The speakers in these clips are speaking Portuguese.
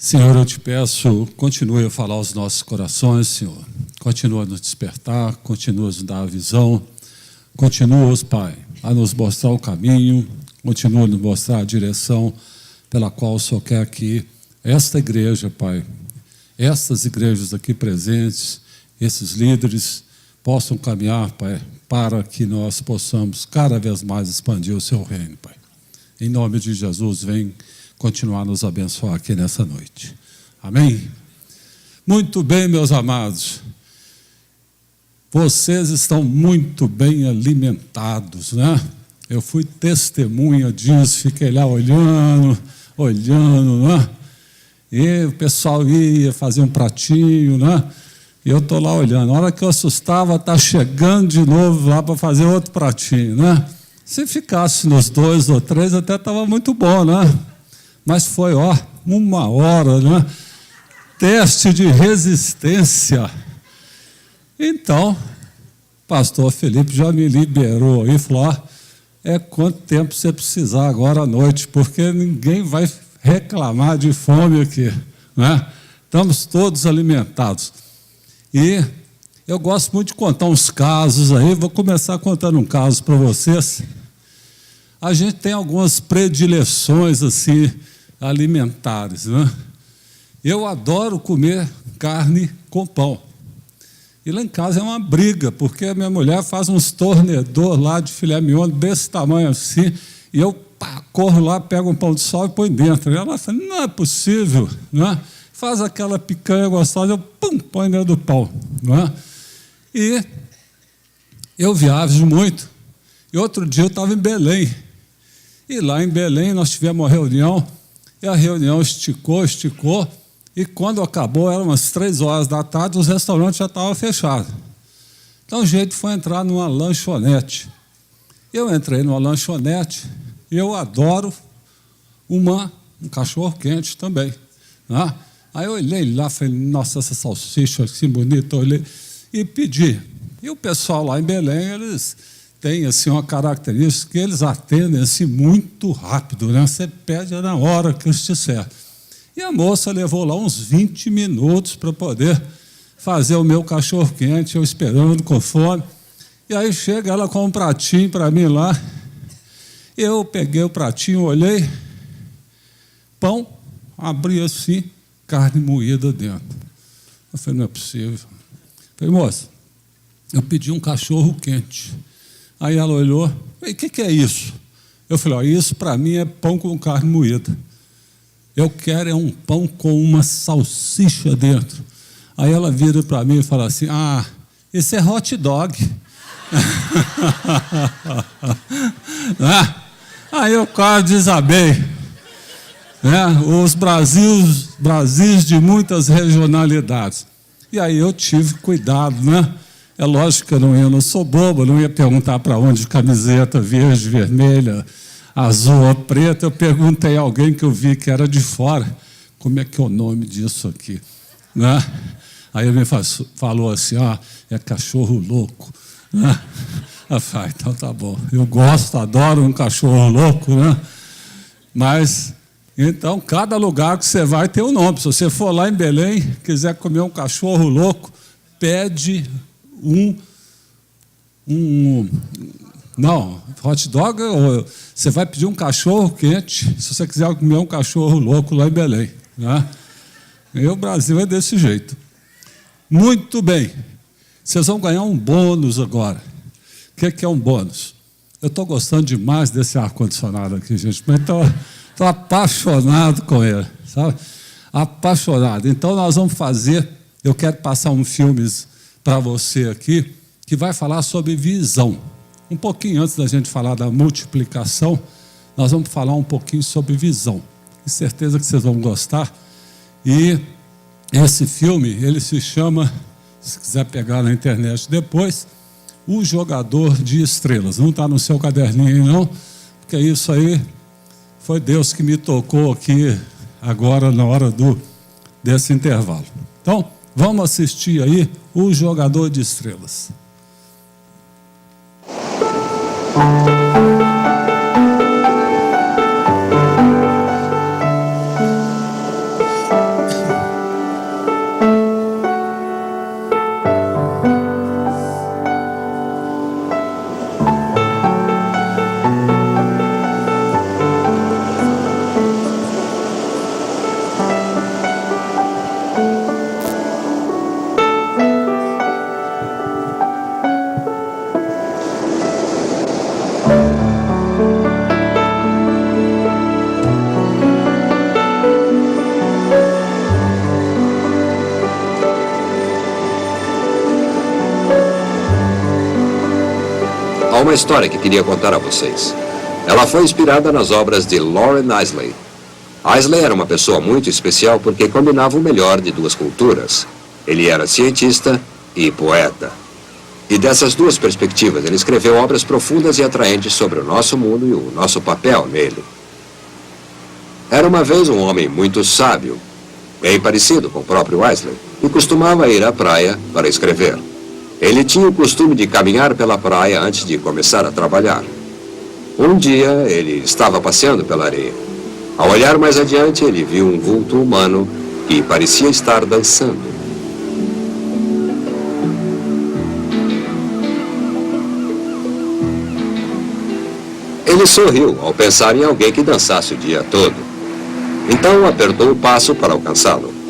Senhor, eu te peço, continue a falar aos nossos corações, Senhor. Continua a nos despertar, continua a nos dar a visão, continua, Pai, a nos mostrar o caminho, continua a nos mostrar a direção pela qual o Senhor quer que esta igreja, Pai, estas igrejas aqui presentes, esses líderes, possam caminhar, Pai, para que nós possamos cada vez mais expandir o Seu reino, Pai. Em nome de Jesus, vem continuar a nos abençoar aqui nessa noite. Amém? Muito bem, meus amados. Vocês estão muito bem alimentados, né? Eu fui testemunha disso, fiquei lá olhando, né? E o pessoal ia fazer um pratinho, né? E eu estou lá olhando. A hora que eu assustava, está chegando de novo lá para fazer outro pratinho, né? Se ficasse nos 2 ou 3, até estava muito bom, né? Mas foi, 1 hora, né? Teste de resistência. Então, o pastor Felipe já me liberou aí, falou, quanto tempo você precisar agora à noite, porque ninguém vai reclamar de fome aqui, né? Estamos todos alimentados. E eu gosto muito de contar uns casos aí, vou começar contando um caso para vocês. A gente tem algumas predileções, assim, alimentares, né? Eu adoro comer carne com pão. E lá em casa é uma briga, porque a minha mulher faz uns tornedor lá de filé mignon desse tamanho assim, e eu corro lá, pego um pão de sol e põe dentro. E ela fala, não é possível, né? Faz aquela picanha gostosa, eu põe dentro do pão, né? E eu viajo muito. E outro dia eu estava em Belém. E lá em Belém nós tivemos uma reunião, e a reunião esticou, e quando acabou, eram umas 3 horas da tarde, os restaurantes já estavam fechados. Então o jeito foi entrar numa lanchonete. Eu entrei numa lanchonete, e eu adoro um cachorro quente também, né? Aí eu olhei lá, falei, nossa, essa salsicha assim bonita, olhei e pedi. E o pessoal lá em Belém, eles têm assim, uma característica que eles atendem assim, muito rápido, né? Você pede na hora que eles te servem. E a moça levou lá uns 20 minutos para poder fazer o meu cachorro-quente, eu esperando com fome. E aí chega ela com um pratinho para mim lá. Eu peguei o pratinho, olhei, pão, abri assim, carne moída dentro. Eu falei, não é possível. Eu falei, moça, eu pedi um cachorro-quente. Aí ela olhou, e o que é isso? Eu falei, isso para mim é pão com carne moída. Eu quero um pão com uma salsicha dentro. Aí ela vira para mim e fala assim, esse é hot dog. Aí eu quase desabei. Os Brasis de muitas regionalidades. E aí eu tive cuidado, né? É lógico que eu não sou bobo, não ia perguntar para onde camiseta verde, vermelha, azul ou preta. Eu perguntei a alguém que eu vi que era de fora, como é que é o nome disso aqui, né? Aí ele me falou assim, é cachorro louco, né? Eu falei, então tá bom. Eu gosto, adoro um cachorro louco, né? Mas, então, cada lugar que você vai tem um nome. Se você for lá em Belém, quiser comer um cachorro louco, pede não, hot dog, você vai pedir um cachorro quente, se você quiser comer um cachorro louco lá em Belém, né? E o Brasil é desse jeito. Muito bem, vocês vão ganhar um bônus agora. O que é um bônus? Eu estou gostando demais desse ar-condicionado aqui, gente, mas estou apaixonado com ele, sabe? Apaixonado. Então nós vamos fazer, eu quero passar um filme para você aqui, que vai falar sobre visão. Um pouquinho antes da gente falar da multiplicação, nós vamos falar um pouquinho sobre visão. Tenho certeza que vocês vão gostar. E esse filme, ele se chama, se quiser pegar na internet depois, O Jogador de Estrelas. Não está no seu caderninho aí, não, porque isso aí foi Deus que me tocou aqui agora na hora desse intervalo. Então, vamos assistir aí O Jogador de Estrelas. uma história que queria contar a vocês. Ela foi inspirada nas obras de Loren Eiseley. Eiseley era uma pessoa muito especial porque combinava o melhor de duas culturas. Ele era cientista e poeta. E dessas duas perspectivas, ele escreveu obras profundas e atraentes sobre o nosso mundo e o nosso papel nele. Era uma vez um homem muito sábio, bem parecido com o próprio Eiseley, e costumava ir à praia para escrever. Ele tinha o costume de caminhar pela praia antes de começar a trabalhar. Um dia, ele estava passeando pela areia. Ao olhar mais adiante, ele viu um vulto humano que parecia estar dançando. Ele sorriu ao pensar em alguém que dançasse o dia todo. Então apertou o passo para alcançá-lo.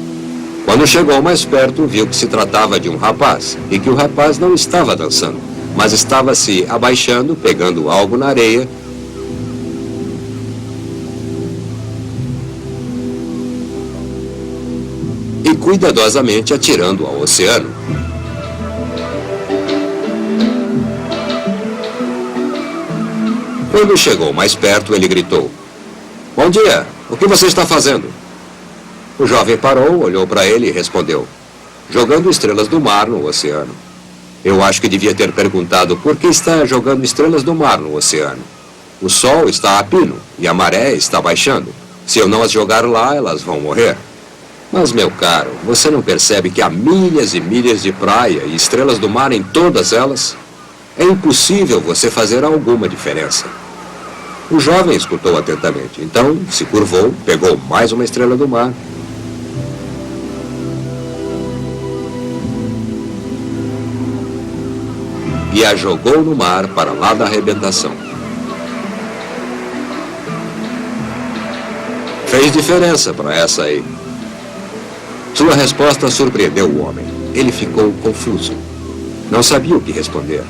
Quando chegou mais perto, viu que se tratava de um rapaz e que o rapaz não estava dançando, mas estava se abaixando, pegando algo na areia e cuidadosamente atirando ao oceano. Quando chegou mais perto, ele gritou: "Bom dia, o que você está fazendo?" O jovem parou, olhou para ele e respondeu: "Jogando estrelas do mar no oceano." Eu acho que devia ter perguntado por que está jogando estrelas do mar no oceano. O sol está a pino e a maré está baixando. Se eu não as jogar lá, elas vão morrer. Mas, meu caro, você não percebe que há milhas e milhas de praia e estrelas do mar em todas elas? É impossível você fazer alguma diferença. O jovem escutou atentamente. Então, se curvou, pegou mais uma estrela do mar e a jogou no mar para lá da arrebentação. Fez diferença para essa aí. Sua resposta surpreendeu o homem. Ele ficou confuso. Não sabia o que responder.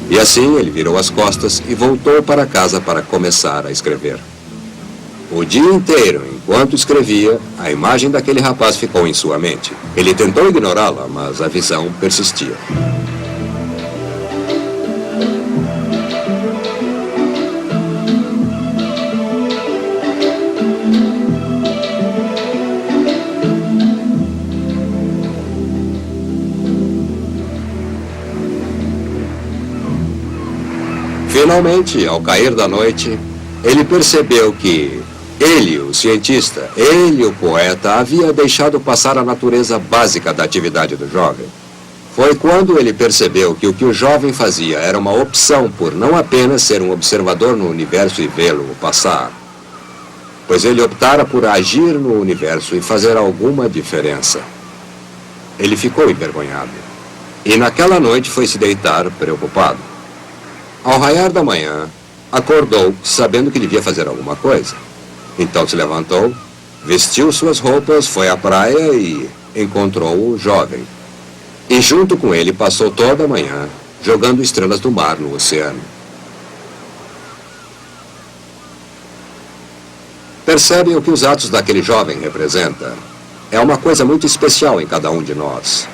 E assim ele virou as costas e voltou para casa para começar a escrever. O dia inteiro, enquanto escrevia, a imagem daquele rapaz ficou em sua mente. Ele tentou ignorá-la, mas a visão persistia. Finalmente, ao cair da noite, ele percebeu que ele, o cientista, ele, o poeta, havia deixado passar a natureza básica da atividade do jovem. Foi quando ele percebeu que o que o jovem fazia era uma opção por não apenas ser um observador no universo e vê-lo passar, pois ele optara por agir no universo e fazer alguma diferença. Ele ficou envergonhado e naquela noite foi se deitar preocupado. Ao raiar da manhã, acordou sabendo que devia fazer alguma coisa. Então se levantou, vestiu suas roupas, foi à praia e encontrou o jovem. E junto com ele passou toda a manhã jogando estrelas do mar no oceano. Percebem o que os atos daquele jovem representam? É uma coisa muito especial em cada um de nós.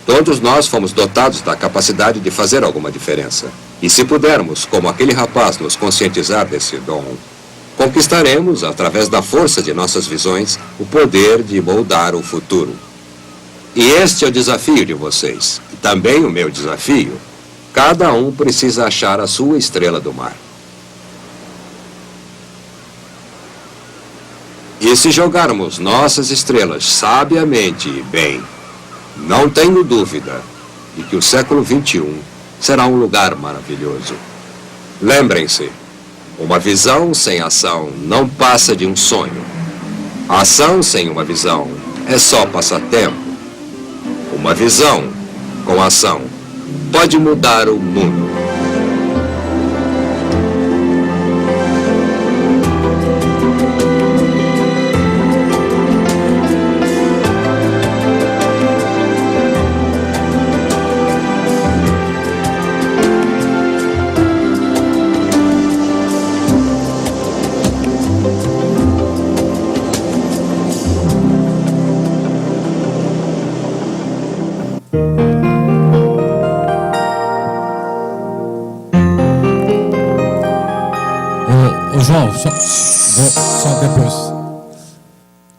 Todos nós fomos dotados da capacidade de fazer alguma diferença. E se pudermos, como aquele rapaz, nos conscientizar desse dom, conquistaremos, através da força de nossas visões, o poder de moldar o futuro. E este é o desafio de vocês, e também o meu desafio. Cada um precisa achar a sua estrela do mar. E se jogarmos nossas estrelas sabiamente e bem, não tenho dúvida de que o século XXI será um lugar maravilhoso. Lembrem-se, uma visão sem ação não passa de um sonho. A ação sem uma visão é só passatempo. Uma visão com ação pode mudar o mundo.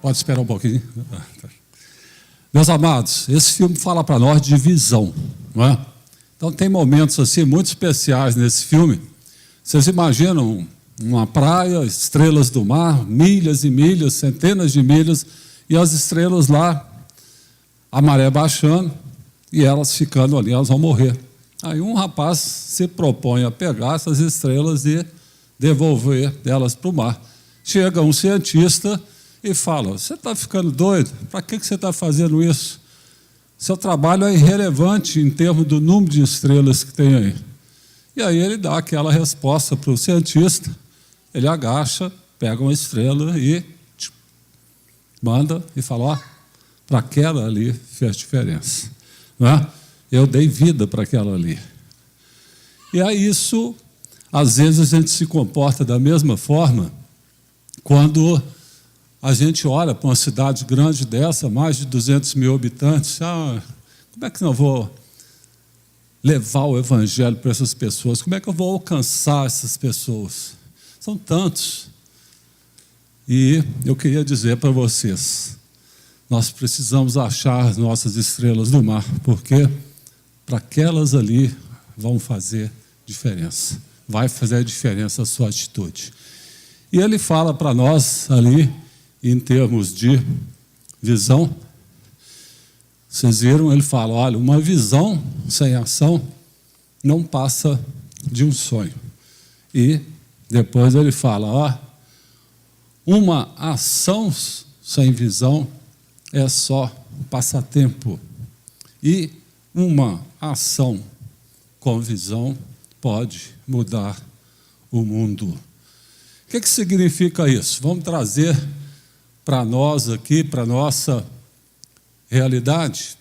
Pode esperar um pouquinho. Meus amados, esse filme fala para nós de visão, não é? Então tem momentos assim muito especiais nesse filme. Vocês imaginam uma praia, estrelas do mar, milhas e milhas, centenas de milhas, e as estrelas lá, a maré baixando, e elas ficando ali, elas vão morrer. Aí um rapaz se propõe a pegar essas estrelas e devolver elas para o mar. Chega um cientista e fala: você está ficando doido? Para que você está fazendo isso? Seu trabalho é irrelevante em termos do número de estrelas que tem aí. E aí ele dá aquela resposta para o cientista, ele agacha, pega uma estrela e manda e fala: ó, para aquela ali fez diferença. Não é? Eu dei vida para aquela ali. E aí isso, às vezes a gente se comporta da mesma forma quando a gente olha para uma cidade grande dessa, mais de 200 mil habitantes. Como é que eu vou levar o evangelho para essas pessoas? Como é que eu vou alcançar essas pessoas? São tantos. E eu queria dizer para vocês, nós precisamos achar as nossas estrelas do mar, porque para aquelas ali vão fazer diferença. Vai fazer diferença a sua atitude. E ele fala para nós ali, em termos de visão, vocês viram, ele fala: olha, uma visão sem ação não passa de um sonho. E depois ele fala: ó, uma ação sem visão é só passatempo. E uma ação com visão pode mudar o mundo. O que significa isso? Vamos trazer para nós aqui, para a nossa realidade.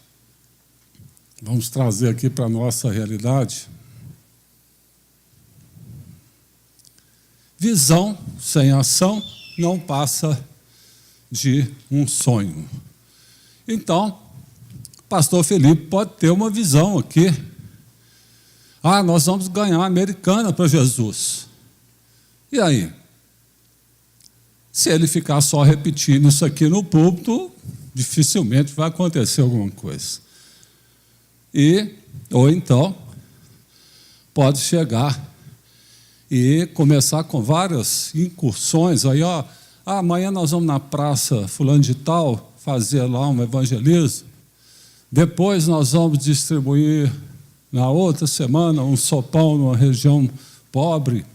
Vamos trazer aqui para a nossa realidade. Visão sem ação não passa de um sonho. Então, o pastor Felipe pode ter uma visão aqui. Nós vamos ganhar a Americana para Jesus. E aí? Se ele ficar só repetindo isso aqui no púlpito, dificilmente vai acontecer alguma coisa. Ou então, pode chegar e começar com várias incursões. Aí, amanhã nós vamos na praça fulano de tal, fazer lá um evangelismo. Depois nós vamos distribuir, na outra semana, um sopão numa região pobre.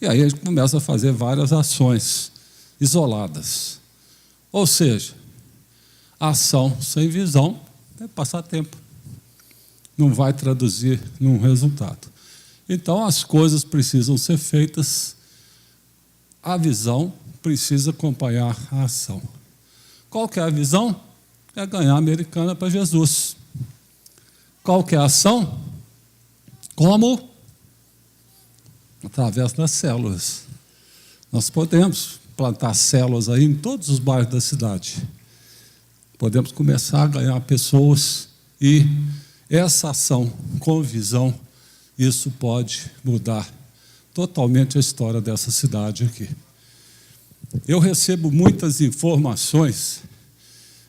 E aí a gente começa a fazer várias ações isoladas. Ou seja, ação sem visão é passatempo. Não vai traduzir num resultado. Então, as coisas precisam ser feitas, a visão precisa acompanhar a ação. Qual que é a visão? É ganhar a Americana para Jesus. Qual que é a ação? Como? Através das células. Nós podemos plantar células aí em todos os bairros da cidade. Podemos começar a ganhar pessoas e essa ação com visão, isso pode mudar totalmente a história dessa cidade aqui. Eu recebo muitas informações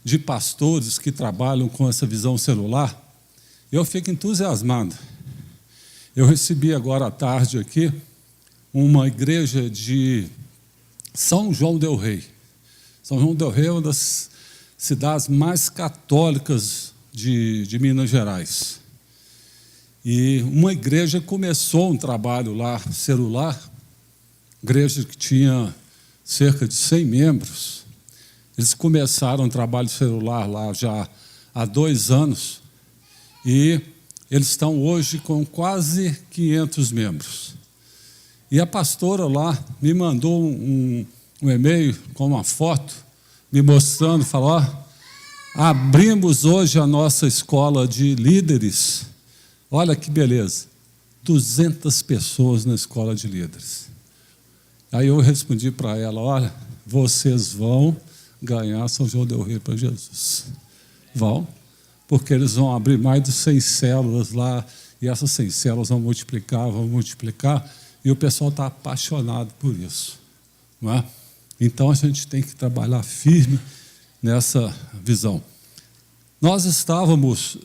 de pastores que trabalham com essa visão celular. Eu fico entusiasmado. Eu recebi agora à tarde aqui uma igreja de São João del Rei. São João del Rei é uma das cidades mais católicas de Minas Gerais. E uma igreja começou um trabalho lá, celular, igreja que tinha cerca de 100 membros. Eles começaram um trabalho celular lá já há 2 anos e eles estão hoje com quase 500 membros. E a pastora lá me mandou um e-mail com uma foto, me mostrando, falou: abrimos hoje a nossa escola de líderes. Olha que beleza, 200 pessoas na escola de líderes. Aí eu respondi para ela: olha, vocês vão ganhar São João del Rei para Jesus. Vão, porque eles vão abrir mais de 100 células lá, e essas 100 células vão multiplicar, e o pessoal está apaixonado por isso. Não é? Então, a gente tem que trabalhar firme nessa visão. Nós estávamos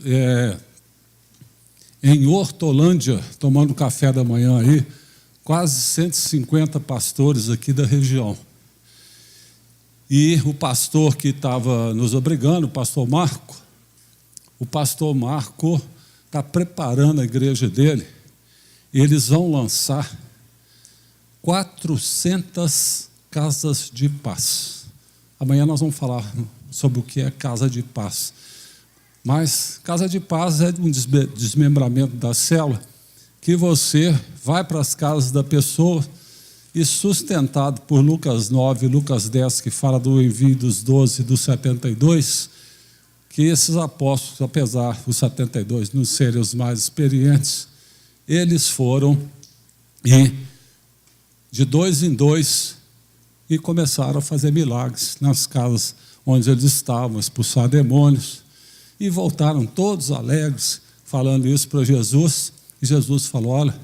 em Hortolândia, tomando café da manhã aí, quase 150 pastores aqui da região. E o pastor que estava nos obrigando, o pastor Marco está preparando a igreja dele, e eles vão lançar 400 casas de paz. Amanhã nós vamos falar sobre o que é casa de paz. Mas casa de paz é um desmembramento da célula, que você vai para as casas da pessoa e, sustentado por Lucas 9, Lucas 10, que fala do envio dos 12 e dos 72, que esses apóstolos, apesar dos 72 não serem os mais experientes, eles foram e de 2 em 2 e começaram a fazer milagres nas casas onde eles estavam, expulsar demônios, e voltaram todos alegres, falando isso para Jesus, e Jesus falou: olha,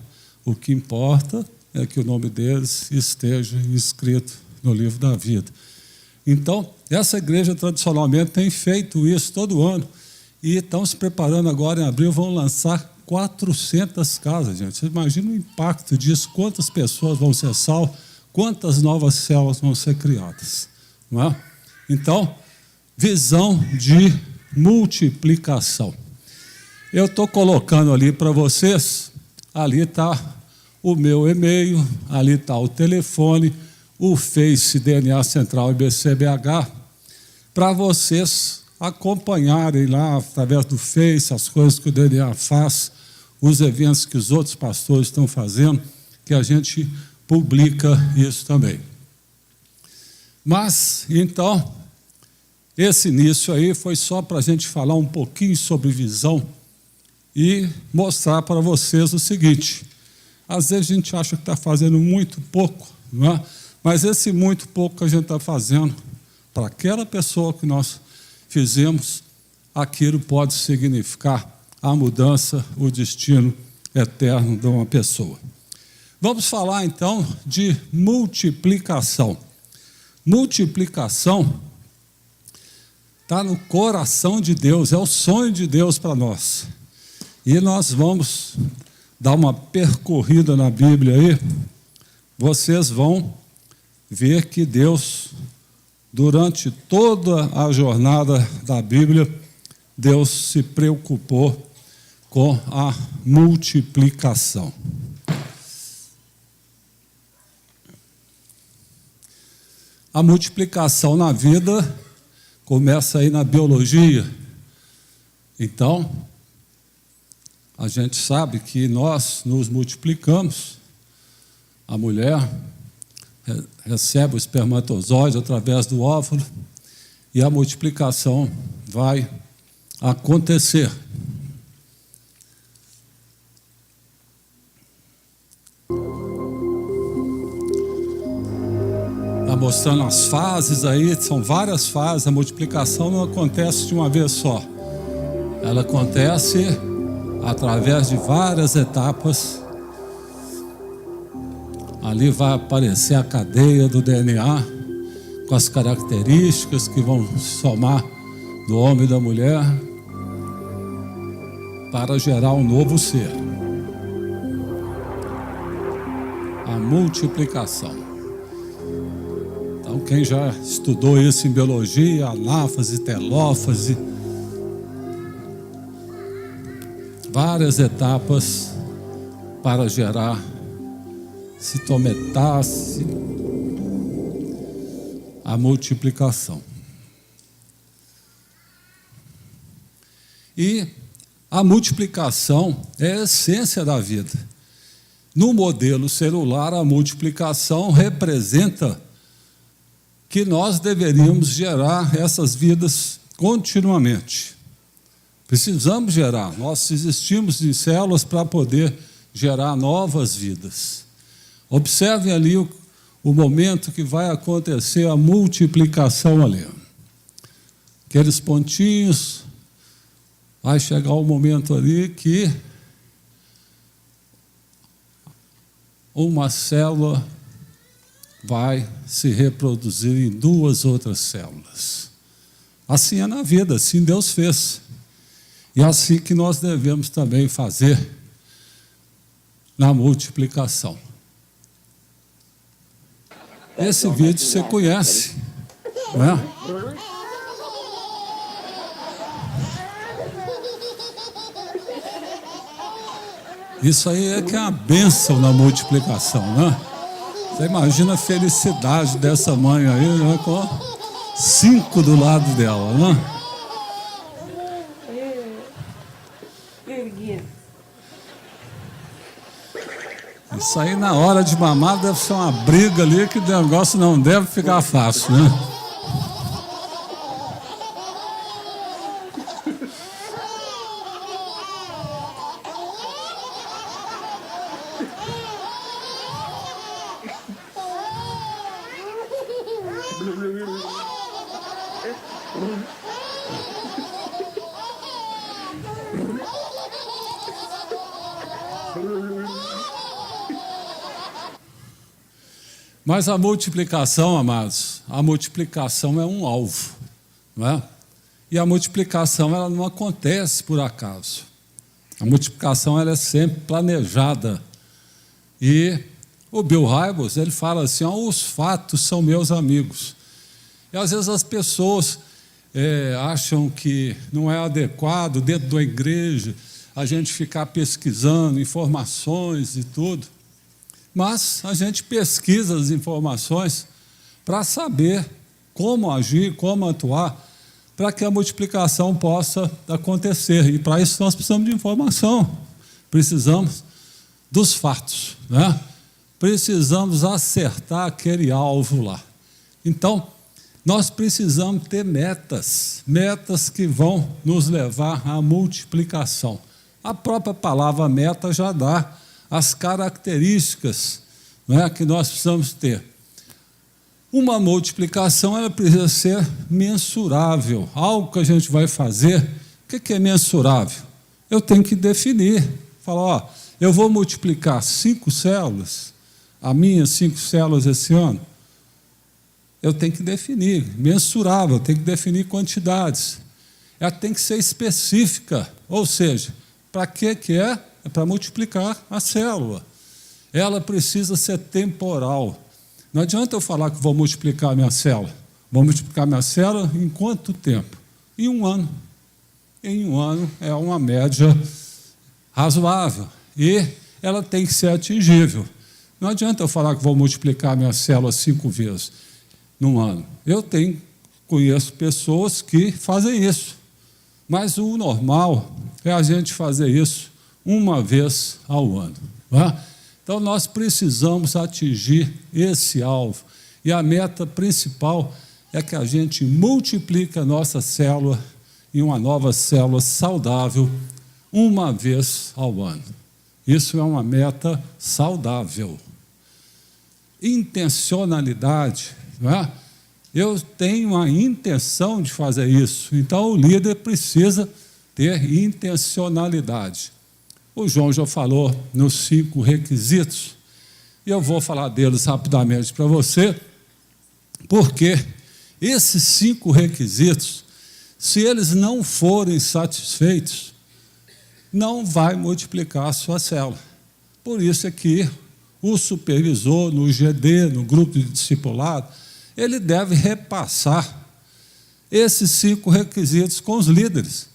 o que importa é que o nome deles esteja escrito no livro da vida. Então, essa igreja tradicionalmente tem feito isso todo ano, e estão se preparando agora em abril, vão lançar 400 casas, gente. Você imagina o impacto disso, quantas pessoas vão ser salvas, quantas novas células vão ser criadas, não é? Então, visão de multiplicação. Eu estou colocando ali para vocês, ali está o meu e-mail, ali está o telefone, o Face DNA Central IBCBH, para vocês acompanharem lá, através do Face, as coisas que o DNA faz, os eventos que os outros pastores estão fazendo, que a gente publica isso também. Mas, então, esse início aí foi só para a gente falar um pouquinho sobre visão e mostrar para vocês o seguinte: às vezes a gente acha que está fazendo muito pouco, não é? Mas esse muito pouco que a gente está fazendo, para aquela pessoa que nós fizemos, aquilo pode significar a mudança, o destino eterno de uma pessoa. Vamos falar, então, de multiplicação. Multiplicação está no coração de Deus, é o sonho de Deus para nós. E nós vamos dar uma percorrida na Bíblia aí, vocês vão ver que Deus, durante toda a jornada da Bíblia, Deus se preocupou com a multiplicação. A multiplicação na vida começa aí na biologia. Então, a gente sabe que nós nos multiplicamos, a mulher recebe o espermatozoide através do óvulo e a multiplicação vai acontecer. Está mostrando as fases aí, são várias fases, a multiplicação não acontece de uma vez só. Ela acontece através de várias etapas. Ali vai aparecer a cadeia do DNA, com as características que vão somar do homem e da mulher para gerar um novo ser. A multiplicação. Então, quem já estudou isso em biologia, anáfase, telófase, várias etapas para gerar citometástase, a multiplicação. E a multiplicação é a essência da vida. No modelo celular, a multiplicação representa que nós deveríamos gerar essas vidas continuamente. Precisamos gerar, nós existimos em células para poder gerar novas vidas. Observem ali o momento que vai acontecer a multiplicação ali. Aqueles pontinhos, vai chegar o momento ali que uma célula vai se reproduzir em 2 outras células. Assim é na vida, assim Deus fez. E é assim que nós devemos também fazer na multiplicação. Esse vídeo você conhece, não é? Isso aí é que é uma bênção na multiplicação, né? Você imagina a felicidade dessa mãe aí, né? Com 5 do lado dela, né? Isso aí na hora de mamar deve ser uma briga ali que o negócio não deve ficar fácil, né? Mas a multiplicação, amados, a multiplicação é um alvo, não é? E a multiplicação ela não acontece por acaso. A multiplicação ela é sempre planejada. E o Bill Hybels, ele fala assim, os fatos são meus amigos. E às vezes as pessoas acham que não é adequado dentro da igreja a gente ficar pesquisando informações e tudo. Mas a gente pesquisa as informações para saber como agir, como atuar, para que a multiplicação possa acontecer. E para isso nós precisamos de informação, precisamos dos fatos, né? Precisamos acertar aquele alvo lá. Então, nós precisamos ter metas que vão nos levar à multiplicação. A própria palavra meta já dá as características, não é, que nós precisamos ter. Uma multiplicação ela precisa ser mensurável. Algo que a gente vai fazer, o que é mensurável? Eu tenho que definir. Falar, eu vou multiplicar 5 células, as minhas 5 células esse ano. Eu tenho que definir, mensurável, eu tenho que definir quantidades. Ela tem que ser específica, ou seja, para que é? É para multiplicar a célula. Ela precisa ser temporal. Não adianta eu falar que vou multiplicar a minha célula. Vou multiplicar a minha célula em quanto tempo? Em 1 ano. Em 1 ano é uma média razoável. E ela tem que ser atingível. Não adianta eu falar que vou multiplicar a minha célula 5 vezes num ano. Eu conheço pessoas que fazem isso. Mas o normal é a gente fazer isso 1 vez ao ano. Não é? Então, nós precisamos atingir esse alvo. E a meta principal é que a gente multiplique a nossa célula em uma nova célula saudável 1 vez ao ano. Isso é uma meta saudável. Intencionalidade, não é? Eu tenho a intenção de fazer isso. Então, o líder precisa ter intencionalidade. O João já falou nos 5 requisitos, e eu vou falar deles rapidamente para você, porque esses 5 requisitos, se eles não forem satisfeitos, não vai multiplicar a sua célula. Por isso é que o supervisor, no GD, no grupo de discipulado, ele deve repassar esses 5 requisitos com os líderes.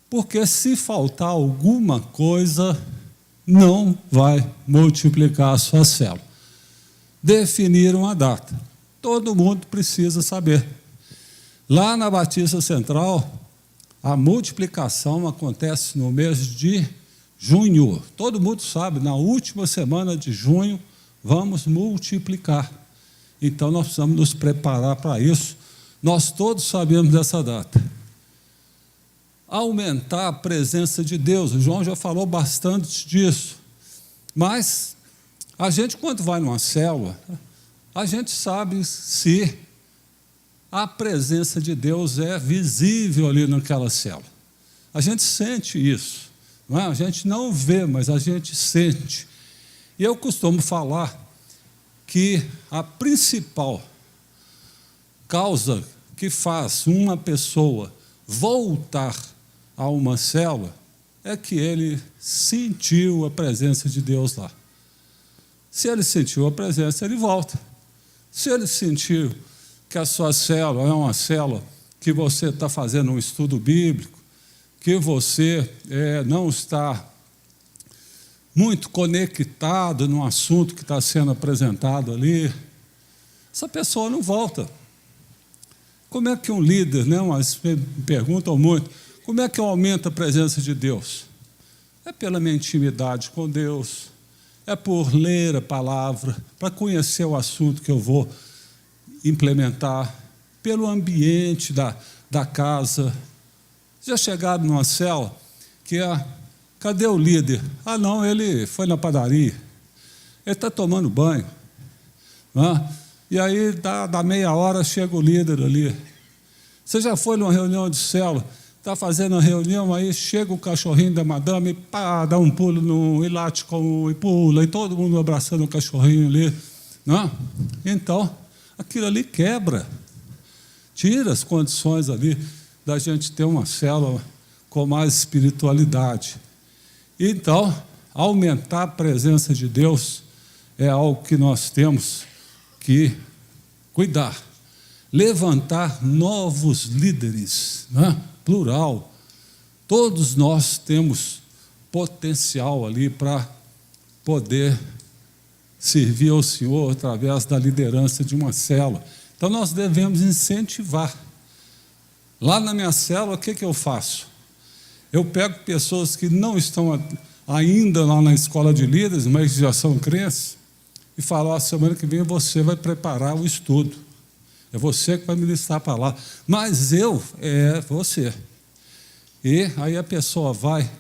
Porque se faltar alguma coisa, não vai multiplicar a sua célula. Definir uma data. Todo mundo precisa saber. Lá na Batista Central, a multiplicação acontece no mês de junho. Todo mundo sabe, na última semana de junho, vamos multiplicar. Então, nós precisamos nos preparar para isso. Nós todos sabemos dessa data. Aumentar a presença de Deus. O João já falou bastante disso. Mas a gente, quando vai numa célula, a gente sabe se a presença de Deus é visível ali naquela célula. A gente sente isso. Não é? A gente não vê, mas a gente sente. E eu costumo falar que a principal causa que faz uma pessoa voltar a uma célula é que ele sentiu a presença de Deus lá. Se ele sentiu a presença, ele volta. Se ele sentiu que a sua célula é uma célula que você está fazendo um estudo bíblico, que você não está muito conectado no assunto que está sendo apresentado ali, essa pessoa não volta. Como é que um líder, mas me perguntam muito, como é que eu aumento a presença de Deus? É pela minha intimidade com Deus, é por ler a palavra, para conhecer o assunto que eu vou implementar, pelo ambiente da casa. Já chegaram numa célula que cadê o líder? Ah, não, ele foi na padaria, ele está tomando banho. E aí, dá meia hora, chega o líder ali. Você já foi numa reunião de célula, está fazendo a reunião, aí chega o cachorrinho da madame, pá, dá um pulo e late e pula, e todo mundo abraçando o cachorrinho ali. Então, aquilo ali quebra, tira as condições ali da gente ter uma célula com mais espiritualidade. Então, aumentar a presença de Deus é algo que nós temos que cuidar. Levantar novos líderes, plural. Todos nós temos potencial ali para poder servir ao Senhor através da liderança de uma célula. Então, nós devemos incentivar. Lá na minha célula, o que eu faço? Eu pego pessoas que não estão ainda lá na escola de líderes, mas já são crentes, e falo, semana que vem você vai preparar o estudo. É você que vai ministrar para lá. Mas você. E aí a pessoa vai,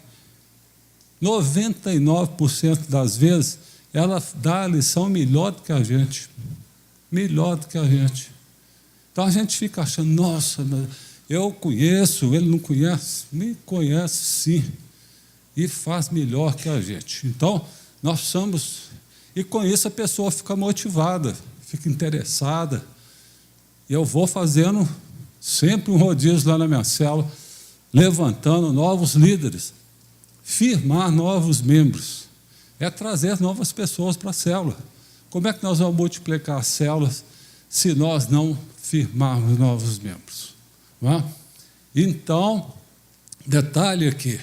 99% das vezes, ela dá a lição melhor do que a gente. Melhor do que a gente. Então a gente fica achando, nossa, eu conheço, ele não conhece. Me conhece sim. E faz melhor que a gente. Então, nós precisamos... E com isso a pessoa fica motivada, fica interessada. E eu vou fazendo sempre um rodízio lá na minha célula, levantando novos líderes, firmar novos membros, é trazer novas pessoas para a célula. Como é que nós vamos multiplicar as células se nós não firmarmos novos membros? Então, detalhe aqui,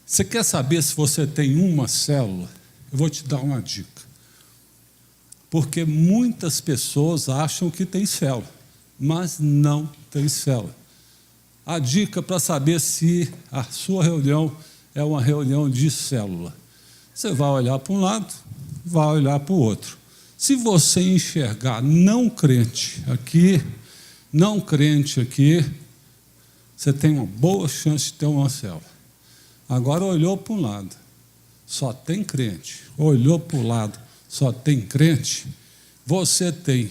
você quer saber se você tem uma célula? Eu vou te dar uma dica. Porque muitas pessoas acham que tem célula, mas não tem célula. A dica para saber se a sua reunião é uma reunião de célula. Você vai olhar para um lado, vai olhar para o outro. Se você enxergar não crente aqui, você tem uma boa chance de ter uma célula. Agora olhou para um lado, só tem crente. Olhou para o lado, só tem crente. Você tem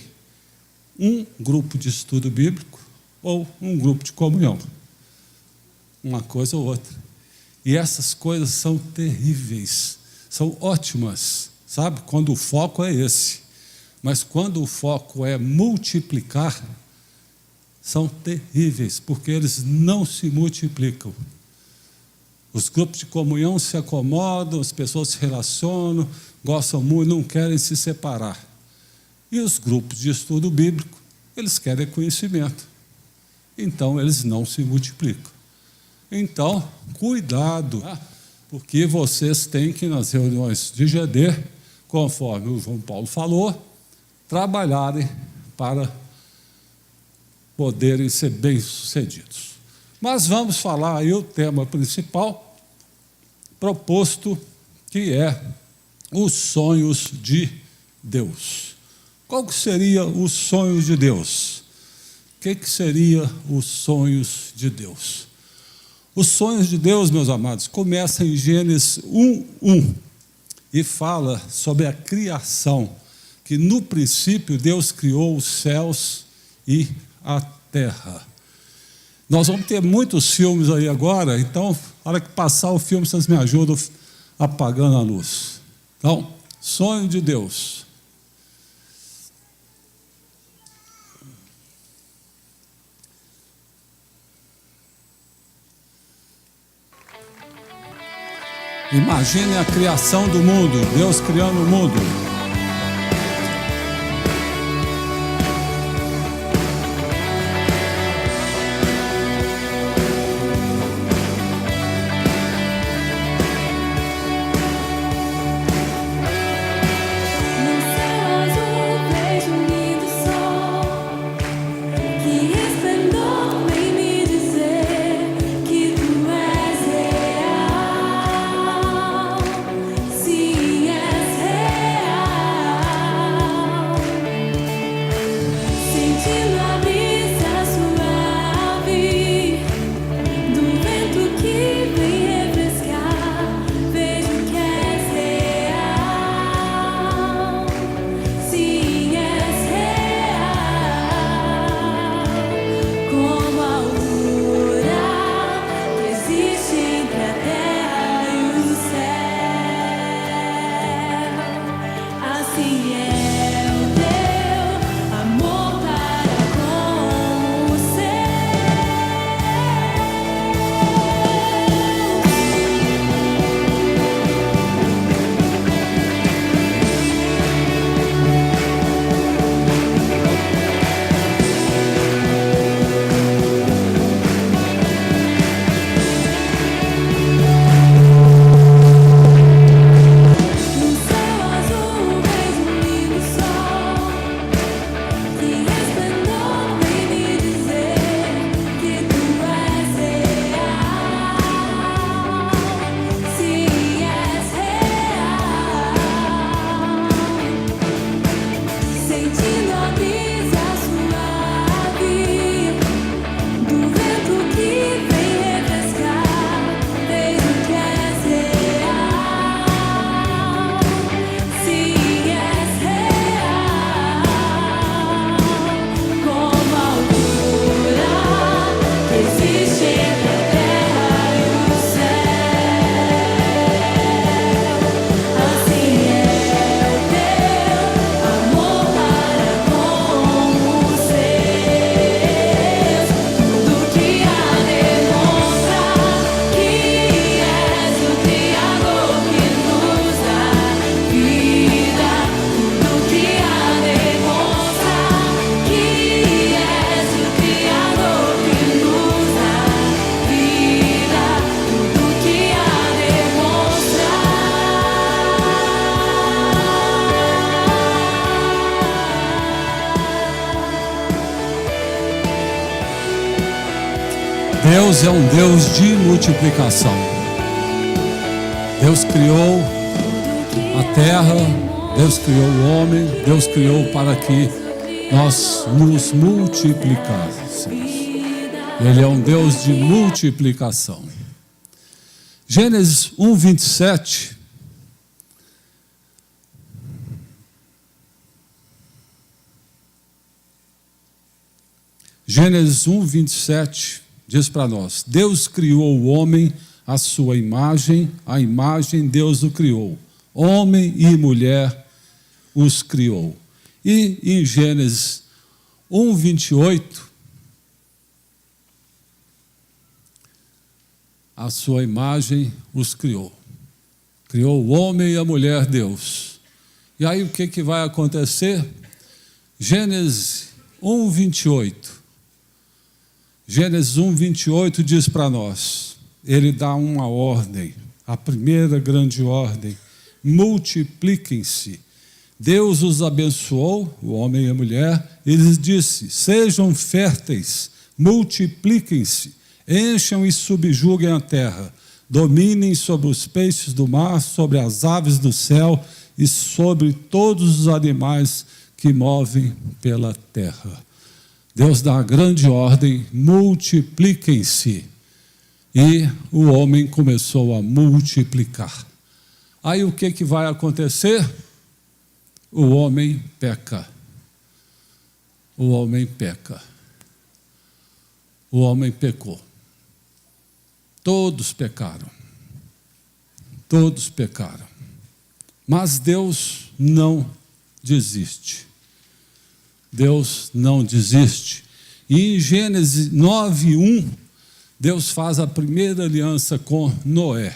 um grupo de estudo bíblico ou um grupo de comunhão. Uma coisa ou outra. E essas coisas são terríveis, são ótimas, sabe? Quando o foco é esse. Mas quando o foco é multiplicar, são terríveis, porque eles não se multiplicam. Os grupos de comunhão se acomodam, as pessoas se relacionam, gostam muito, não querem se separar. E os grupos de estudo bíblico, eles querem conhecimento. Então, eles não se multiplicam. Então, cuidado, porque vocês têm que, nas reuniões de GD, conforme o João Paulo falou, trabalharem para poderem ser bem-sucedidos. Mas vamos falar aí o tema principal proposto, que é os sonhos de Deus. Qual que seria os sonhos de Deus? O que seria os sonhos de Deus? Os sonhos de Deus, meus amados, começam em Gênesis 1:1 e fala sobre a criação, que no princípio Deus criou os céus e a terra. Nós vamos ter muitos filmes aí agora, então, na hora que passar o filme, vocês me ajudam apagando a luz. Então, sonho de Deus. Imagine a criação do mundo, Deus criando o mundo. Deus é um Deus de multiplicação. Deus criou a terra, Deus criou o homem, Deus criou para que nós nos multiplicássemos. Ele é um Deus de multiplicação. Gênesis 1, 27. Gênesis 1, 27 diz para nós: Deus criou o homem à sua imagem, a imagem Deus o criou. Homem e mulher os criou. E em Gênesis 1, 28, a sua imagem os criou. Criou o homem e a mulher Deus. E aí o que vai acontecer? Gênesis 1, 28. Gênesis 1, 28 diz para nós, ele dá uma ordem, a primeira grande ordem: multipliquem-se. Deus os abençoou, o homem e a mulher, e lhes disse: sejam férteis, multipliquem-se, encham e subjuguem a terra, dominem sobre os peixes do mar, sobre as aves do céu e sobre todos os animais que movem pela terra. Deus dá a grande ordem: multipliquem-se. E o homem começou a multiplicar. Aí o que vai acontecer? O homem peca. O homem peca. O homem pecou. Todos pecaram. Todos pecaram. Mas Deus não desiste. Deus não desiste. E em Gênesis 9, 1, Deus faz a primeira aliança com Noé.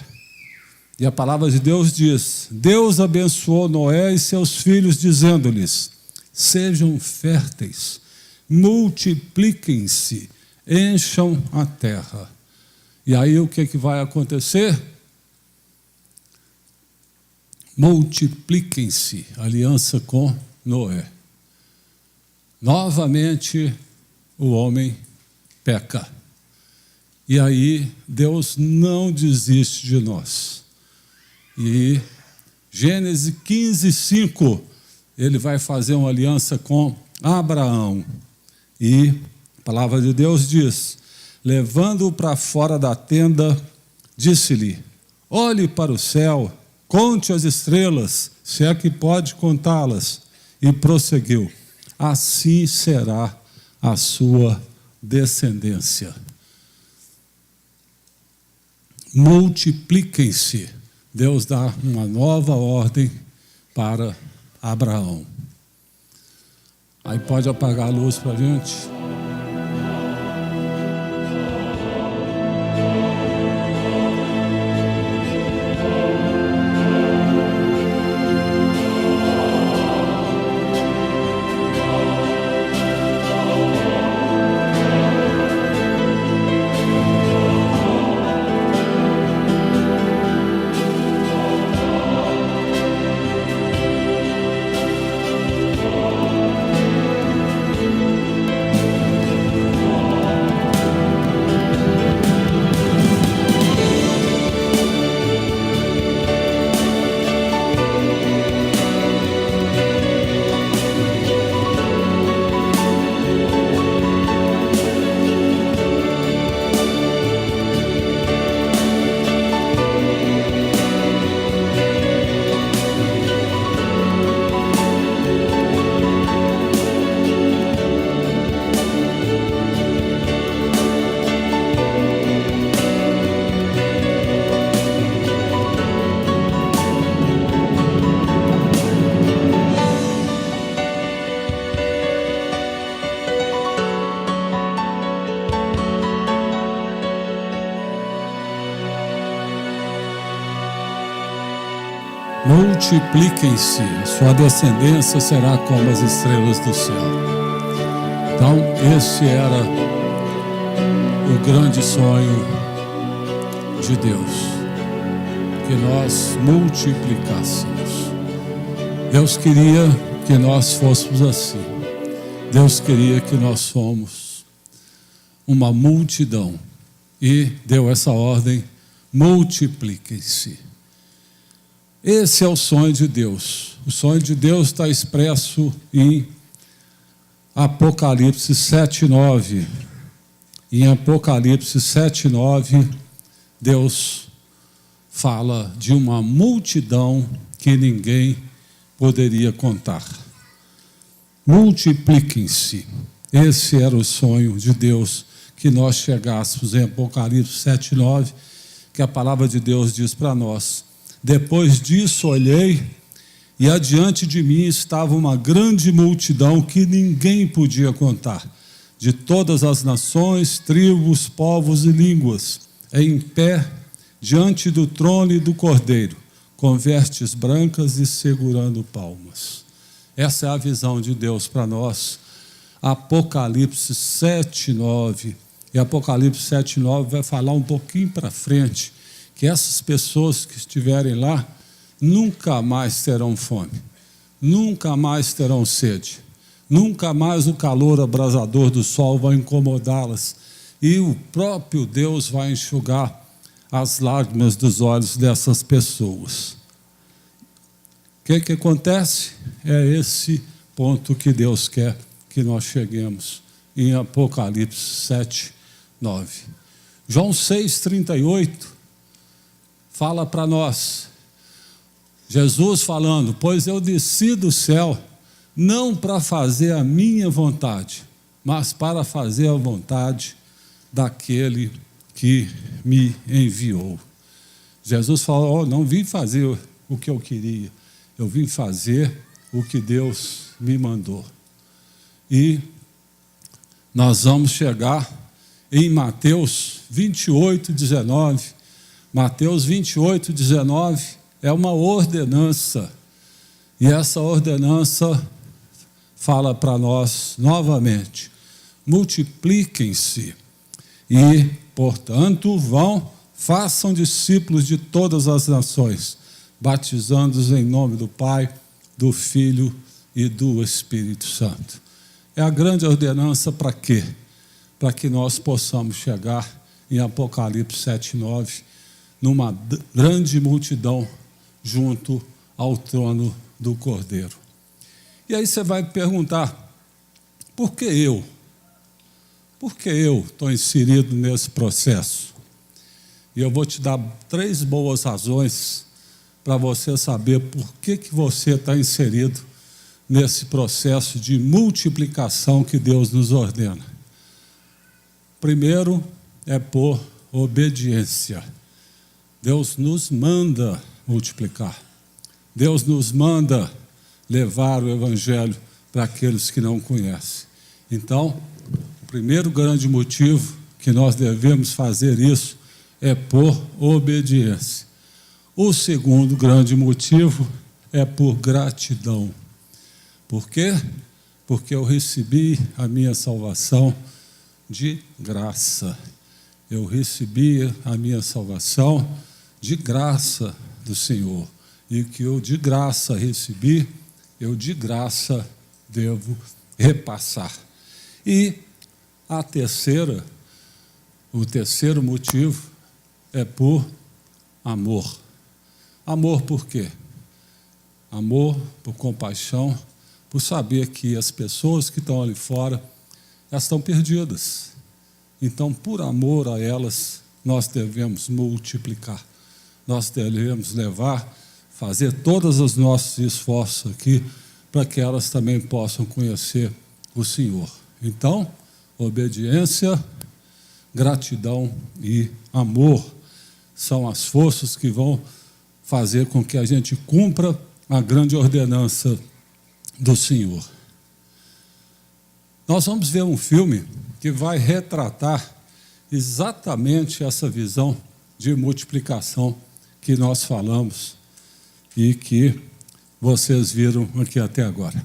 E a palavra de Deus diz: Deus abençoou Noé e seus filhos, dizendo-lhes: sejam férteis, multipliquem-se, encham a terra. E aí o que vai acontecer? Multipliquem-se, aliança com Noé. Novamente o homem peca. E aí Deus não desiste de nós. E Gênesis 15:5, ele vai fazer uma aliança com Abraão. E a palavra de Deus diz: levando-o para fora da tenda, disse-lhe: olhe para o céu, conte as estrelas, se é que pode contá-las. E prosseguiu: assim será a sua descendência. Multipliquem-se. Deus dá uma nova ordem para Abraão. Aí pode apagar a luz para a gente. Multipliquem-se, sua descendência será como as estrelas do céu. Então, esse era o grande sonho de Deus, que nós multiplicássemos. Deus queria que nós fôssemos assim. Deus queria que nós fôssemos uma multidão e deu essa ordem: multipliquem-se. Esse é o sonho de Deus. O sonho de Deus está expresso em Apocalipse 7:9. Em Apocalipse 7:9, Deus fala de uma multidão que ninguém poderia contar. Multipliquem-se. Esse era o sonho de Deus, que nós chegássemos em Apocalipse 7:9, que a palavra de Deus diz para nós: depois disso olhei, e adiante de mim estava uma grande multidão que ninguém podia contar, de todas as nações, tribos, povos e línguas, em pé diante do trono e do Cordeiro, com vestes brancas e segurando palmas. Essa é a visão de Deus para nós. Apocalipse 7:9. E Apocalipse 7:9 vai falar um pouquinho para frente que essas pessoas que estiverem lá nunca mais terão fome, nunca mais terão sede, nunca mais o calor abrasador do sol vai incomodá-las, e o próprio Deus vai enxugar as lágrimas dos olhos dessas pessoas. O que acontece? É esse ponto que Deus quer que nós cheguemos em Apocalipse 7:9. João 6:38 fala para nós, Jesus falando: pois eu desci do céu, não para fazer a minha vontade, mas para fazer a vontade daquele que me enviou. Jesus falou: oh, não vim fazer o que eu queria, eu vim fazer o que Deus me mandou. E nós vamos chegar em Mateus 28:19, Mateus 28, 19 é uma ordenança. E essa ordenança fala para nós novamente: multipliquem-se e, portanto, façam discípulos de todas as nações, batizando-os em nome do Pai, do Filho e do Espírito Santo. É a grande ordenança para quê? Para que nós possamos chegar em Apocalipse 7:9, numa grande multidão junto ao trono do Cordeiro. E aí você vai perguntar: por que eu? Por que eu estou inserido nesse processo? E eu vou te dar 3 boas razões para você saber por que você está inserido nesse processo de multiplicação que Deus nos ordena. Primeiro é por obediência. Deus nos manda multiplicar. Deus nos manda levar o Evangelho para aqueles que não conhecem. Então, o primeiro grande motivo que nós devemos fazer isso é por obediência. O segundo grande motivo é por gratidão. Por quê? Porque eu recebi a minha salvação de graça. Eu recebi a minha salvação de graça do Senhor. E o que eu de graça recebi, eu de graça devo repassar. E o terceiro motivo é por amor. Amor por quê? Amor por compaixão, por saber que as pessoas que estão ali fora, elas estão perdidas. Então, por amor a elas, nós devemos multiplicar. Nós devemos fazer todos os nossos esforços aqui para que elas também possam conhecer o Senhor. Então, obediência, gratidão e amor são as forças que vão fazer com que a gente cumpra a grande ordenança do Senhor. Nós vamos ver um filme que vai retratar exatamente essa visão de multiplicação que nós falamos e que vocês viram aqui até agora.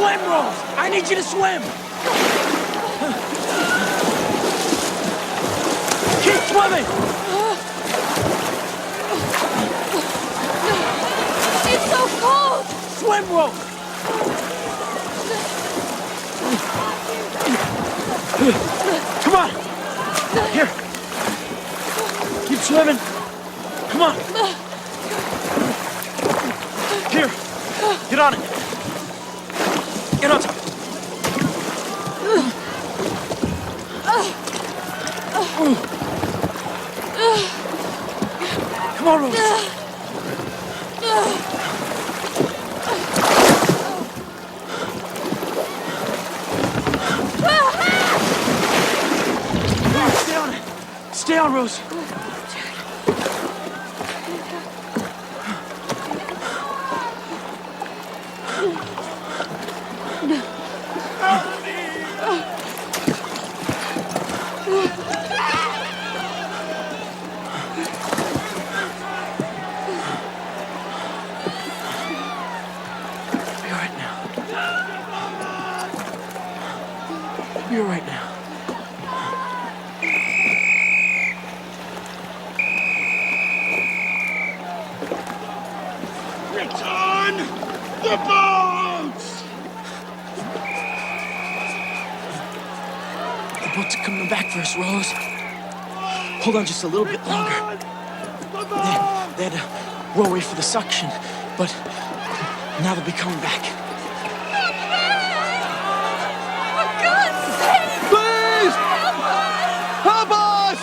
Swim, Rose! I need you to swim! Keep swimming! It's so cold! Swim, Rose! Come on! Here! Keep swimming! Come on! Here! Get on it! Get on top! Come on, Rose! Stay on it! Stay on, Rose! Be all right now. Be all right now. Return the boats! The boats are coming back for us, Rose. Hold on just a little bit longer. They had to row away for the suction, but now they'll be coming back. For God's sake! Please! Help us!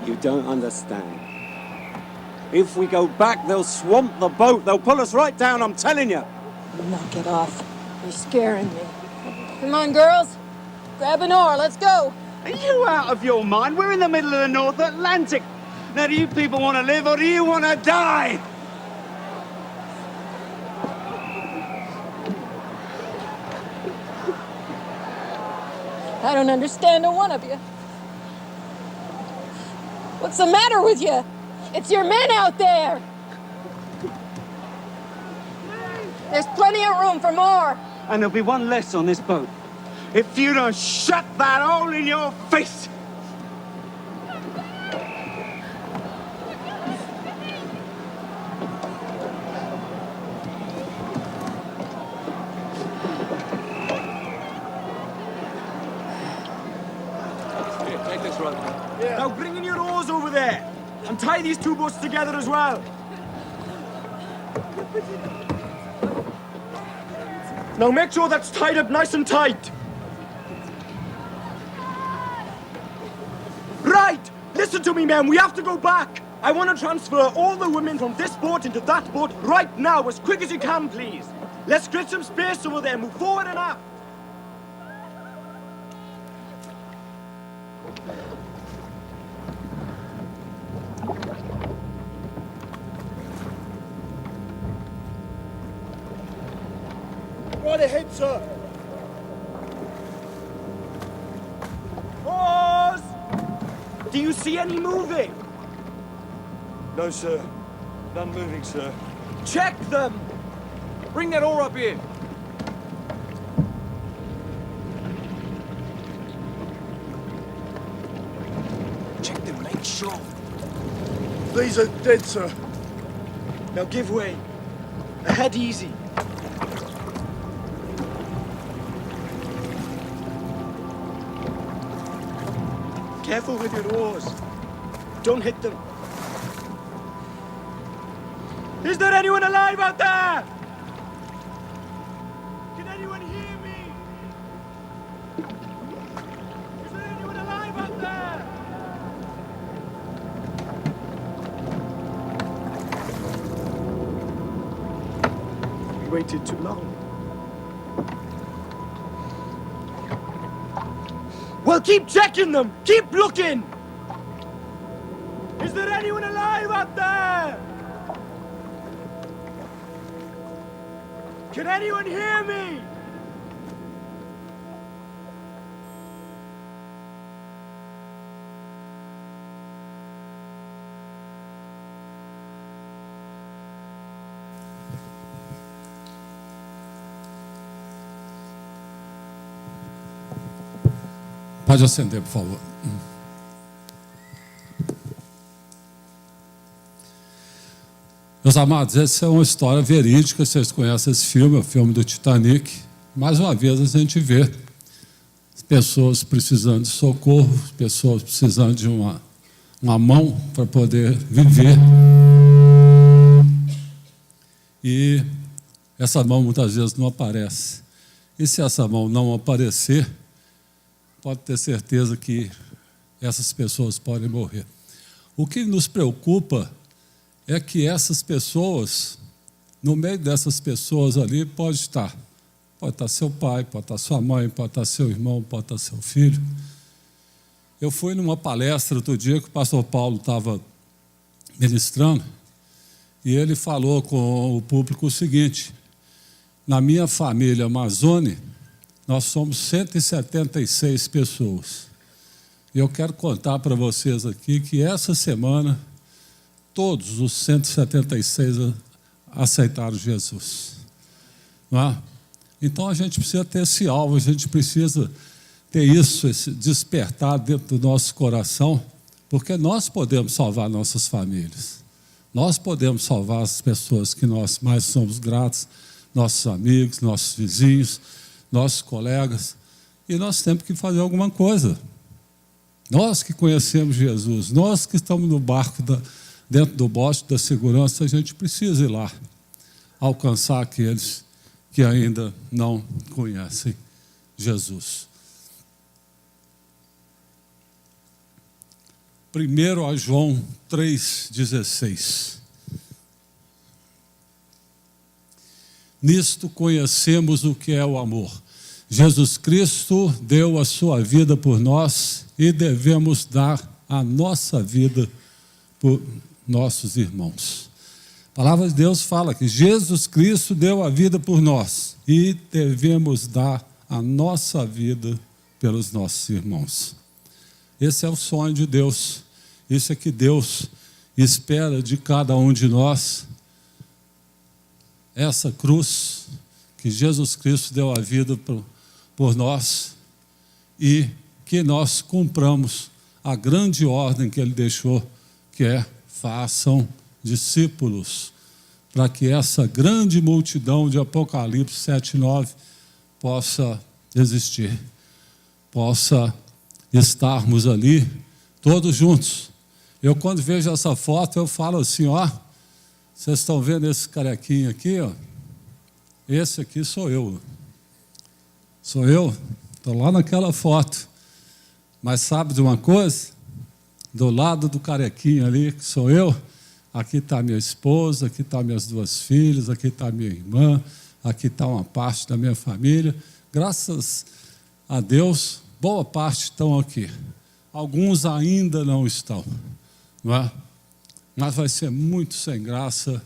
You don't understand. If we go back, they'll swamp the boat. They'll pull us right down, I'm telling you. Knock it off. You're scaring me. Come on, girls. Grab an oar. Let's go. Are you out of your mind? We're in the middle of the North Atlantic. Now, do you people want to live or do you want to die? I don't understand a one of you. What's the matter with you? It's your men out there. There's plenty of room for more. And there'll be one less on this boat. If you don't shut that hole in your face! Take this rod. Now bring in your oars over there. And tie these two boats together as well. Now make sure that's tied up nice and tight. Right! Listen to me, men. We have to go back. I want to transfer all the women from this boat into that boat right now, as quick as you can, please. Let's create some space over there. Move forward and aft. Right ahead, sir. Pause! Do you see any moving? No, sir. None moving, sir. Check them! Bring that oar up here. Check them, make sure. These are dead, sir. Now give way. Ahead easy. Careful with your oars. Don't hit them. Is there anyone alive out there? Can anyone hear me? Is there anyone alive out there? We waited too long. Well, keep checking them! Keep looking! Is there anyone alive out there? Can anyone hear me? Pode acender, por favor. Meus amados, essa é uma história verídica, vocês conhecem esse filme, é o filme do Titanic. Mais uma vez a gente vê as pessoas precisando de socorro, pessoas precisando de uma mão para poder viver. E essa mão muitas vezes não aparece. E se essa mão não aparecer, pode ter certeza que essas pessoas podem morrer. O que nos preocupa é que essas pessoas, no meio dessas pessoas ali, pode estar seu pai, pode estar sua mãe, pode estar seu irmão, pode estar seu filho. Eu fui numa palestra outro dia que o pastor Paulo estava ministrando e ele falou com o público o seguinte: na minha família Amazônia, nós somos 176 pessoas. E eu quero contar para vocês aqui que essa semana todos os 176 aceitaram Jesus. Não é? Então a gente precisa ter esse alvo, a gente precisa ter isso, esse despertar dentro do nosso coração, porque nós podemos salvar nossas famílias. Nós podemos salvar as pessoas que nós mais somos gratos, nossos amigos, nossos vizinhos, nossos colegas, e nós temos que fazer alguma coisa. Nós que conhecemos Jesus, nós que estamos no barco, dentro do bote da segurança, a gente precisa ir lá, alcançar aqueles que ainda não conhecem Jesus. 1 João 3,16. Nisto conhecemos o que é o amor. Jesus Cristo deu a sua vida por nós e devemos dar a nossa vida por nossos irmãos. A palavra de Deus fala que Jesus Cristo deu a vida por nós e devemos dar a nossa vida pelos nossos irmãos. Esse é o sonho de Deus. Isso é que Deus espera de cada um de nós. Essa cruz que Jesus Cristo deu a vida por nós e que nós cumpramos a grande ordem que Ele deixou, que é: façam discípulos, para que essa grande multidão de Apocalipse 7:9 possa existir, possa estarmos ali todos juntos. Eu, quando vejo essa foto, eu falo assim: ó, vocês estão vendo esse carequinho aqui, ó? Esse aqui sou eu. Sou eu, estou lá naquela foto. Mas sabe de uma coisa? Do lado do carequinho ali, que sou eu, aqui está minha esposa, aqui estão minhas duas filhas, aqui está minha irmã, aqui está uma parte da minha família. Graças a Deus, boa parte estão aqui. Alguns ainda não estão, não é? Mas vai ser muito sem graça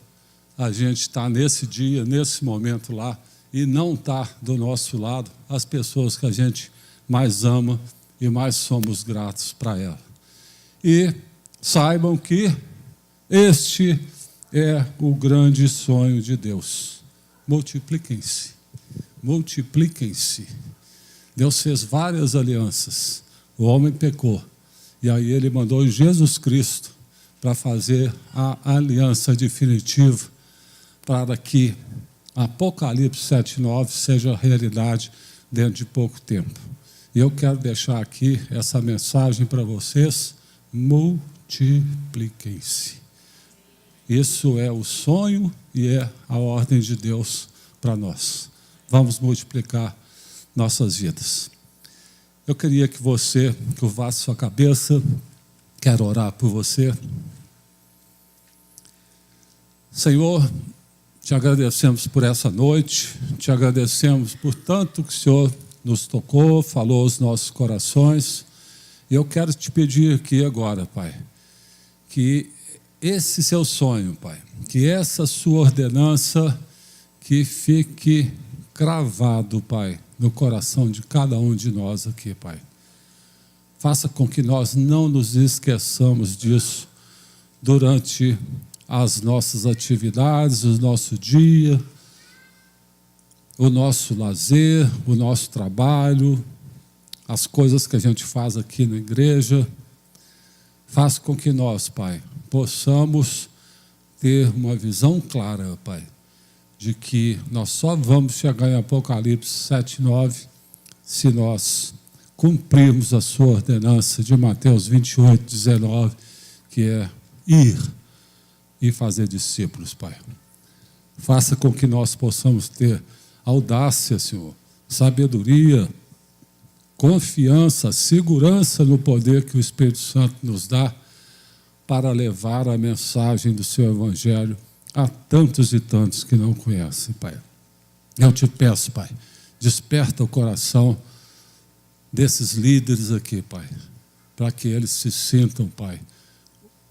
a gente estar nesse dia, nesse momento lá, e não estar do nosso lado as pessoas que a gente mais ama e mais somos gratos para ela. E saibam que este é o grande sonho de Deus. Multipliquem-se. Multipliquem-se. Deus fez várias alianças. O homem pecou. E aí Ele mandou Jesus Cristo para fazer a aliança definitiva, para que Apocalipse 7:9 seja realidade dentro de pouco tempo. E eu quero deixar aqui essa mensagem para vocês: multipliquem-se. Isso é o sonho e é a ordem de Deus para nós. Vamos multiplicar nossas vidas. Eu queria que você curvasse sua cabeça. Quero orar por você. Senhor, te agradecemos por essa noite, te agradecemos por tanto que o Senhor nos tocou, falou aos nossos corações. E eu quero te pedir aqui agora, Pai, que esse seu sonho, Pai, que essa sua ordenança, que fique cravado, Pai, no coração de cada um de nós aqui, Pai. Faça com que nós não nos esqueçamos disso durante as nossas atividades, o nosso dia, o nosso lazer, o nosso trabalho, as coisas que a gente faz aqui na igreja. Faça com que nós, Pai, possamos ter uma visão clara, Pai, de que nós só vamos chegar em Apocalipse 7:9 se nós cumprirmos a sua ordenança de Mateus 28:19, que é ir e fazer discípulos, Pai. Faça com que nós possamos ter audácia, Senhor, sabedoria, confiança, segurança no poder que o Espírito Santo nos dá para levar a mensagem do seu Evangelho a tantos e tantos que não conhecem, Pai. Eu te peço, Pai, desperta o coração desses líderes aqui, Pai, para que eles se sintam, Pai,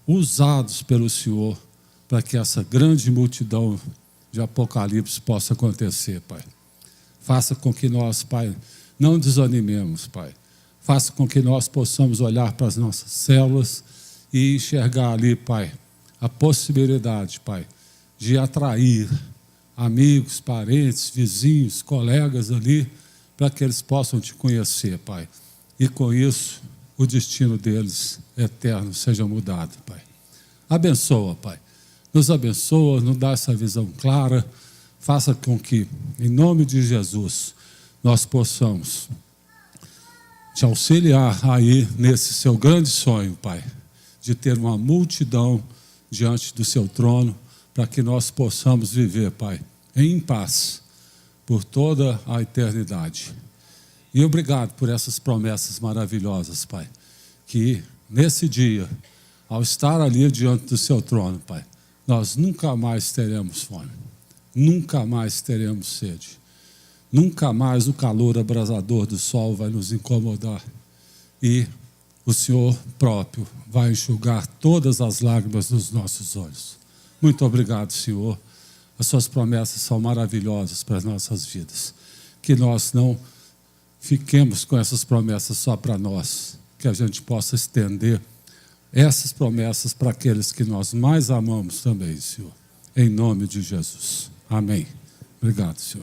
usados pelo Senhor, para que essa grande multidão de Apocalipse possa acontecer, Pai. Faça com que nós, Pai, não desanimemos, Pai. Faça com que nós possamos olhar para as nossas células e enxergar ali, Pai, a possibilidade, Pai, de atrair amigos, parentes, vizinhos, colegas ali, para que eles possam te conhecer, Pai. E com isso, o destino deles eterno seja mudado, Pai. Abençoa, Pai. Nos abençoa, nos dá essa visão clara. Faça com que, em nome de Jesus, nós possamos te auxiliar aí nesse seu grande sonho, Pai, de ter uma multidão diante do seu trono, para que nós possamos viver, Pai, em paz, por toda a eternidade. E obrigado por essas promessas maravilhosas, Pai, que nesse dia, ao estar ali diante do seu trono, Pai, nós nunca mais teremos fome, nunca mais teremos sede, nunca mais o calor abrasador do sol vai nos incomodar, e o Senhor próprio vai enxugar todas as lágrimas dos nossos olhos. Muito obrigado, Senhor. As suas promessas são maravilhosas para as nossas vidas. Que nós não fiquemos com essas promessas só para nós, que a gente possa estender essas promessas para aqueles que nós mais amamos também, Senhor. Em nome de Jesus. Amém. Obrigado, Senhor.